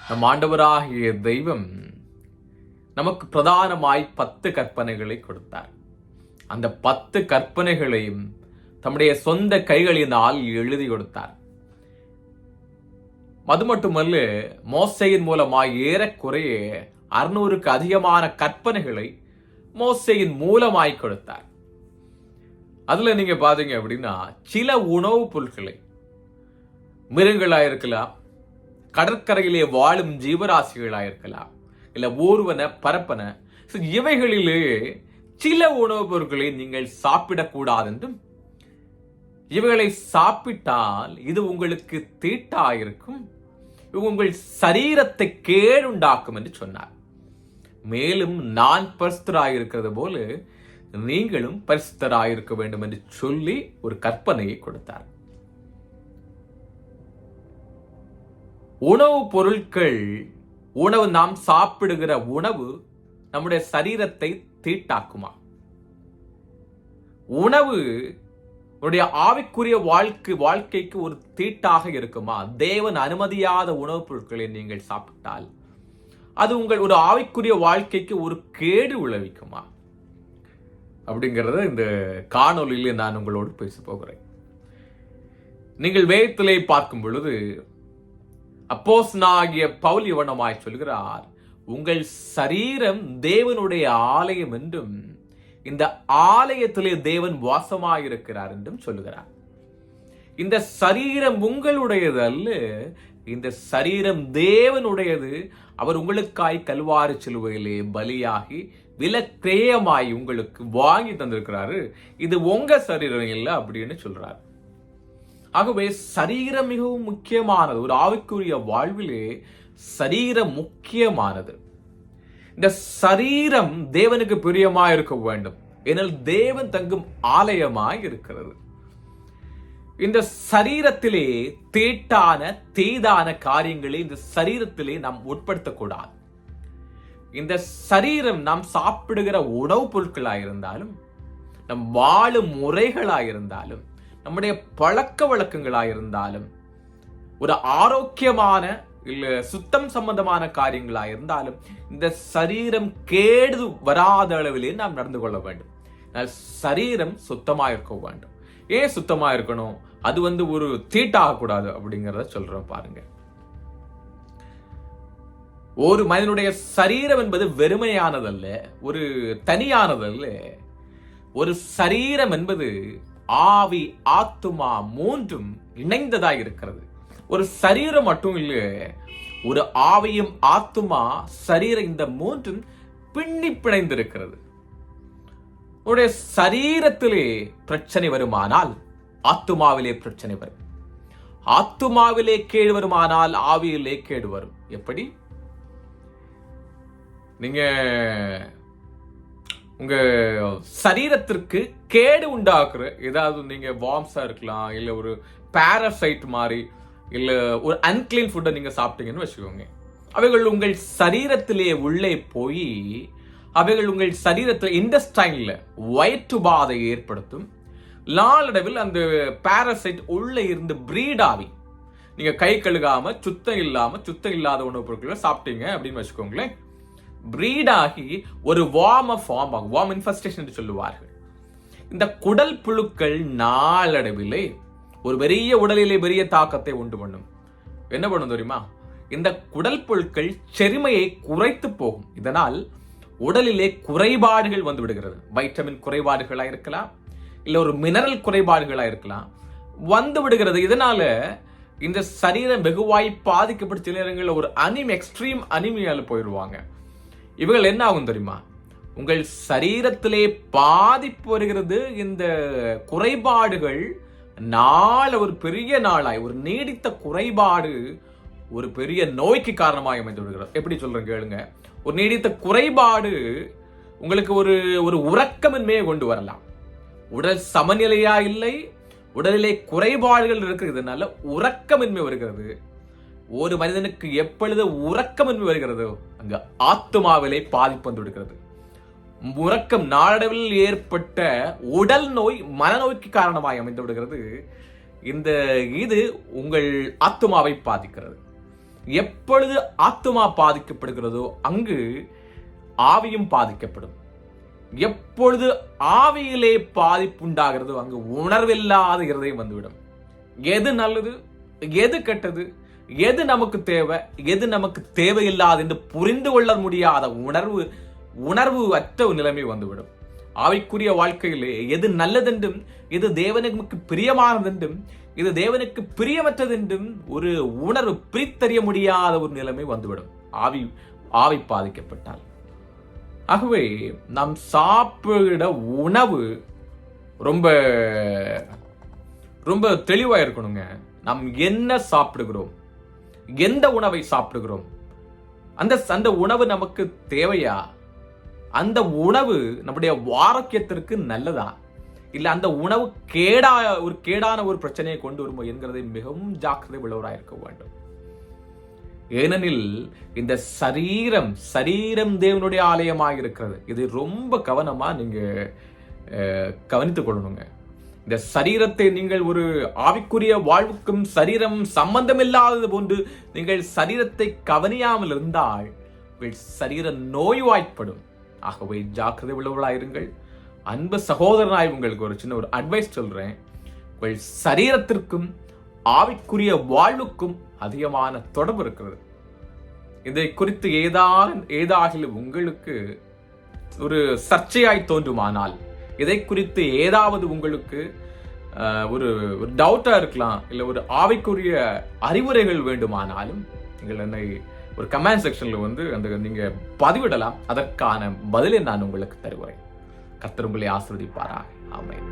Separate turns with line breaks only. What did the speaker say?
நம் ஆண்டவராகிய தெய்வம் நமக்கு பிரதானமாய் 10 கற்பனைகளை கொடுத்தார். அந்த 10 கற்பனைகளையும் தம்முடைய சொந்த கைகளினால் எழுதி கொடுத்தார். அது மட்டுமல்ல, மோசேயின் மூலமாய் ஏறக்குறைய 600க்கு அதிகமான கற்பனைகளை மோசேயின் மூலமாய் கொடுத்தார். அதுல நீங்க பாத்தீங்க அப்படின்னா, சில உணவுப் பொருட்களை மிருகங்களாயிருக்கலாம், கடற்கரையிலே வாழும் ஜீவராசிகளாயிருக்கலாம், இல்ல ஊர்வன பரப்பன, இவைகளிலே சில உணவுப் பொருட்களை நீங்கள் சாப்பிடக்கூடாது என்றும், இவைகளை சாப்பிட்டால் இது உங்களுக்கு தீட்டாயிருக்கும், உங்கள் சரீரத்தை கேடுண்டாக்கும் என்று சொன்னார். மேலும் நான் பரிசுத்தராயிருக்கிறது போல நீங்களும் பரிசுத்தராயிருக்க வேண்டும் என்று சொல்லி ஒரு கற்பனையை கொடுத்தார். உணவுப் பொருட்கள், நாம் சாப்பிடுகிற உணவு நம்முடைய சரீரத்தை தீட்டாக்குமா? உணவு உடைய ஆவிக்குரிய வாழ்க்கைக்கு ஒரு தீட்டாக இருக்குமா? தேவன் அனுமதியாத உணவுப் பொருட்களை நீங்கள் சாப்பிட்டால் அது உங்கள் ஒரு ஆவிக்குரிய வாழ்க்கைக்கு ஒரு கேடு விளைவிக்குமா? அப்படிங்கிறத இந்த காணொலியிலே நான் உங்களோடு பேச போகிறேன். நீங்கள் வேதத்திலே பார்க்கும் பொழுது அப்போஸ்தலனாகிய பவுல் இவனமாய் சொல்கிறார், உங்கள் சரீரம் தேவனுடைய ஆலயம் என்றும் இந்த ஆலயத்திலே தேவன் வாசமாயிருக்கிறார் என்றும் சொல்லுகிறார். இந்த சரீரம் உங்களுடையது அல்ல, இந்த சரீரம் தேவனுடையது. அவர் உங்களுக்காய் கல்வாரி சிலுவையிலே பலியாகி விலக்கிரயமாய் உங்களுக்கு வாங்கி தந்திருக்கிறாரு. இது உங்க சரீரம் இல்லை அப்படின்னு சொல்றாரு. ஆகவே சரீரம் மிகவும் முக்கியமானது. ஒரு ஆவிக்குரிய வாழ்விலே சரீரம் முக்கியமானது. இந்த சரீரம் தேவனுக்கு பிரியமாய் இருக்க வேண்டும், ஏனால் தேவன் தங்கும் ஆலயமாய் இருக்கிறது. இந்த சரீரத்திலே தீதான காரியங்களை இந்த சரீரத்திலே நாம் உட்படுத்தக்கூடாது. இந்த சரீரம் நாம் சாப்பிடுகிற உணவுப் பொருட்களாயிருந்தாலும், நம் வாழும் முறைகளாயிருந்தாலும், நம்முடைய பழக்க வழக்கங்களாயிருந்தாலும், ஒரு ஆரோக்கியமான இல்ல சுத்தம் சம்பந்தமான காரியங்களாயிருந்தாலும் இந்த சரீரம் கேடு வராத அளவிலே நாம் நடந்து கொள்ள வேண்டும். சரீரம் சுத்தமாயிருக்க வேண்டும். ஏன் சுத்தமா இருக்கணும்? அது ஒரு தீட்டாக கூடாது அப்படிங்கிறத சொல்றோம் பாருங்க. ஒரு மனிதனுடைய சரீரம் என்பது வெறுமையானதல்ல, ஒரு தனியானதல்ல. ஒரு சரீரம் என்பது ஆவி ஆத்துமா மூன்றும் இணைந்ததாக இருக்கிறது. ஒரு சரீரம் மட்டும் இல்ல, ஒரு ஆவியும் ஆத்துமா சரீரம், இந்த மூன்றும் பின்னி பிணைந்திருக்கிறது. உடைய சரீரத்திலே பிரச்சனை வருமானால் ஆத்துமாவிலே பிரச்சனை வரும். ஆத்துமாவிலே கேடு வருமானால் ஆவியிலே கேடு வரும். எப்படி? நீங்க உங்க சரீரத்திற்கு கேடு உண்டாக்குற ஏதாவது நீங்க வார்ம்ஸா இருக்கலாம், இல்ல ஒரு பாராசைட் மாதிரி, இல்ல ஒரு அன்கிளீன் ஃபுட்டை நீங்க சாப்பிட்டீங்கன்னு வச்சுக்கோங்க. அவைகள் உங்கள் சரீரத்திலே உள்ளே போய் அவைகள் உங்கள் சரீரத்தில் இன்டெஸ்டைன்ல வயிற்றுபாதை ஏற்படுத்தும். நாளடைவில் அந்த பாராசைட் உள்ள இருந்து பிரீட் ஆகி, நீங்க கை கழுகாம சுத்தம் இல்லாத உணவுப் பொருட்களை சாப்பிட்டீங்க அப்படின்னு வச்சுக்கோங்களேன், பிரீட் ஆகி ஒரு வார்ம் ஆகும். வார்ம் இன்ஃபெஸ்டேஷன் என்று சொல்லுவார்கள். இந்த குடல் புழுக்கள் நாளடைவிலே ஒரு பெரிய உடலிலே பெரிய தாக்கத்தை உண்டு பண்ணும். என்ன பண்ணும் தெரியுமா? இந்த குடல் புழுக்கள் செரிமையை குறைத்து போகும். இதனால் உடலிலே குறைபாடுகள் வந்து விடுகிறது. வைட்டமின் குறைபாடுகளா இருக்கலாம், இல்ல ஒரு மினரல் குறைபாடுகளா இருக்கலாம், வந்து விடுகிறது. இதனால இந்த சரீரம் வெகுவாய் பாதிக்கப்பட்ட சில நேரங்களில் ஒரு எக்ஸ்ட்ரீம் அனிமியால போயிடுவாங்க. இவர்கள் என்ன ஆகும் தெரியுமா? உங்கள் சரீரத்திலே பாதிப்பு வருகிறது. இந்த குறைபாடுகள் ஒரு பெரிய நாளாய், ஒரு நீடித்த குறைபாடு ஒரு பெரிய நோய்க்கு காரணமாக அமைந்து விடுகிறது. எப்படி சொல்றேன் கேளுங்க. ஒரு நீடித்த குறைபாடு உங்களுக்கு ஒரு உறக்கமின்மையை கொண்டு வரலாம். உடல் சமநிலையா இல்லை, உடலிலே குறைபாடுகள் இருக்கிறதுனால உறக்கமின்மை வருகிறது. ஒரு மனிதனுக்கு எப்பொழுது உறக்கமின்மை வருகிறதோ அங்கு ஆத்துமாவிலே பாதிப்பு வந்து விடுகிறது. உறக்கம் நாளடைவில் ஏற்பட்ட உடல் நோய் மனநோய்க்கு காரணமாய் அமைந்து விடுகிறது. இது உங்கள் ஆத்துமாவை பாதிக்கிறது. எப்பொழுது ஆத்துமா பாதிக்கப்படுகிறதோ அங்கு ஆவியும் பாதிக்கப்படும். எப்பொழுது ஆவியிலே பாதிப்பு உண்டாகிறதோ அங்கு உணர்வில்லாத இருதயம் வந்துவிடும். எது நல்லது, எது கெட்டது, எது நமக்கு தேவை, எது நமக்கு தேவையில்லாது என்று புரிந்து கொள்ள முடியாத உணர்வு அற்ற நிலைமை வந்துவிடும். ஆவிக்குரிய வாழ்க்கையிலே எது நல்லதென்றும், எது தேவனுக்கு பிரியமானதென்றும், இது தேவனுக்கு பிரியமற்றதென்றும் ஒரு உணர்வு பிரித்தறிய முடியாத ஒரு நிலைமை வந்துவிடும் ஆவி பாதிக்கப்பட்டால். ஆகவே நாம் சாப்பிட உணவு ரொம்ப ரொம்ப தெளிவா இருக்கணுங்க. நாம் என்ன சாப்பிடுகிறோம், எந்த உணவை சாப்பிடுகிறோம், அந்த உணவு நமக்கு தேவையா, அந்த உணவு நம்முடைய ஆரோக்கியத்திற்கு நல்லதா, இல்ல அந்த உணவு கேடான ஒரு பிரச்சனையை கொண்டு வருமோ என்கிறதை மிகவும் ஜாக்கிரதை உள்ளவராயிருக்க வேண்டும். ஏனெனில் இந்த சரீரம் தேவனுடைய ஆலயமாக இருக்கிறது. இது ரொம்ப கவனமா நீங்க கவனித்துக் கொள்ளணுங்க. இந்த சரீரத்தை நீங்கள் ஒரு ஆவிக்குரிய வாழ்வுக்கும் சரீரம் சம்பந்தம் இல்லாதது போன்று நீங்கள் சரீரத்தை கவனியாமல் இருந்தால் சரீர நோய்வாய்ப்படும். ஆகவே ஜாக்கிரதை உள்ளவர்களாயிருங்கள். அன்பு சகோதரனாய் உங்களுக்கு ஒரு சின்ன அட்வைஸ் சொல்றேன். உங்கள் சரீரத்திற்கும் ஆவிக்குரிய வாழ்வுக்கும் அதிகமான தொடர்பு இருக்கிறது. இதை குறித்து ஏதாகிலும் உங்களுக்கு ஒரு சர்ச்சையாய் தோன்றுமானால், இதை குறித்து ஏதாவது உங்களுக்கு ஒரு டவுட்டா இருக்கலாம், இல்ல ஒரு ஆவிக்குரிய அறிவுரைகள் வேண்டுமானாலும் நீங்கள் என்னை ஒரு கமெண்ட் செக்ஷன்ல நீங்க பதிவிடலாம். அதற்கான பதிலை நான் உங்களுக்கு தருகிறேன். கர்த்தர் உங்களை ஆசீர்வதிப்பாராக. ஆமென்.